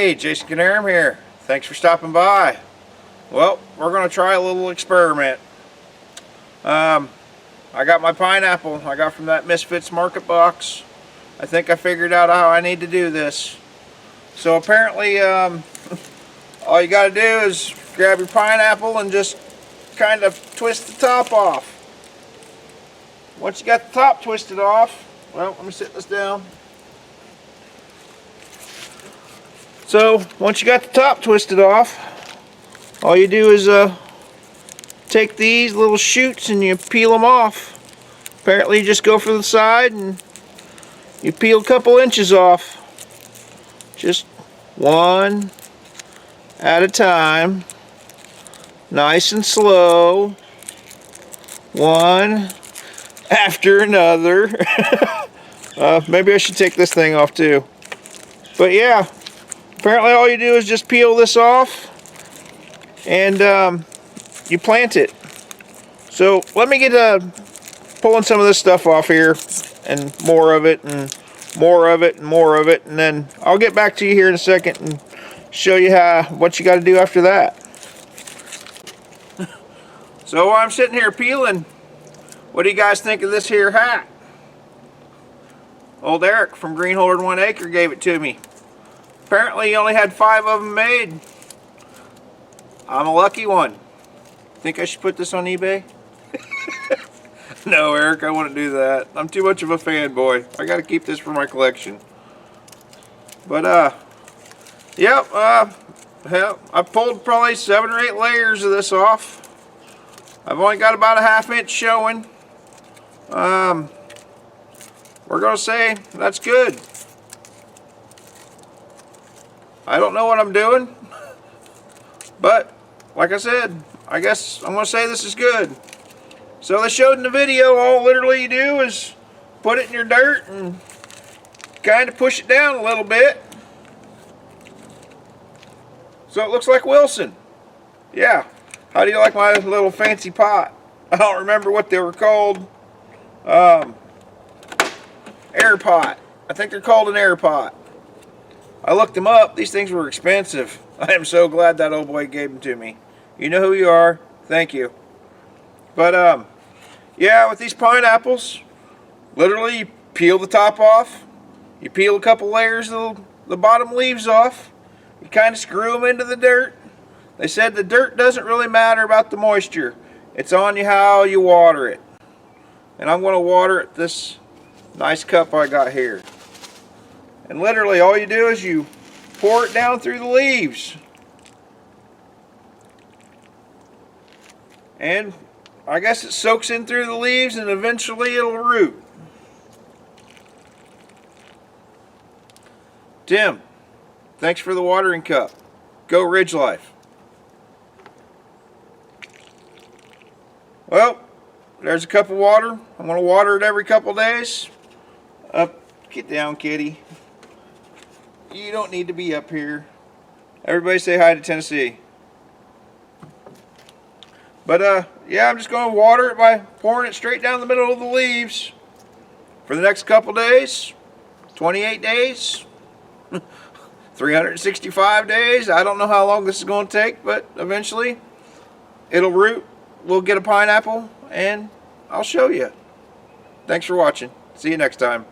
Hey, GreenHorn here. Thanks for stopping by. Well, we're going to try a little experiment. I got my pineapple I got from that Misfits Market box. I think I figured out how I need to do this. So apparently, all you got to do is grab your pineapple and just kind of twist the top off. Once you got the top twisted off, well, let me sit this down. So once you got the top twisted off, all you do is take these little shoots and you peel them off. Apparently you just go for the side and you peel a couple inches off. Just one at a time. Nice and slow. One after another. Maybe I should take this thing off too. But yeah, apparently all you do is just peel this off and you plant it. So let me get pulling some of this stuff off here, and more of it and more of it and more of it, and then I'll get back to you here in a second and show you what you got to do after that. So while I'm sitting here peeling, what do you guys think of this here hat? Old Eric from GreenHorn Acre gave it to me. Apparently he only had 5 of them made. I'm a lucky one. Think I should put this on eBay? No, Eric, I wouldn't do that. I'm too much of a fanboy. I gotta keep this for my collection. But yep, hell, I pulled probably 7 or 8 layers of this off. I've only got about a ½ inch showing. We're gonna say that's good. I don't know what I'm doing, but like I said, I guess I'm gonna say this is good. So they showed in the video, all literally you do is put it in your dirt and kind of push it down a little bit. So it looks like Wilson. Yeah. How do you like my little fancy pot? I don't remember what they were called. Air pot. I think they're called an air pot. I looked them up. These things were expensive. I am so glad that old boy gave them to me. You know who you are. Thank you. But yeah, with these pineapples, literally you peel the top off. You peel a couple layers of the bottom leaves off. You kind of screw them into the dirt. They said the dirt doesn't really matter about the moisture. It's on you how you water it. And I'm going to water it this nice cup I got here. And literally all you do is you pour it down through the leaves. And I guess it soaks in through the leaves and eventually it'll root. Tim, thanks for the watering cup. Go RidgeLife. Well, there's a cup of water. I'm going to water it every couple days. Up, get down, kitty. You don't need to be up here. Everybody say hi to Tennessee. But yeah, I'm just going to water it by pouring it straight down the middle of the leaves for the next couple days. 28 days. 365 days. I don't know how long this is going to take, but eventually it'll root. We'll get a pineapple and I'll show you. Thanks for watching. See you next time.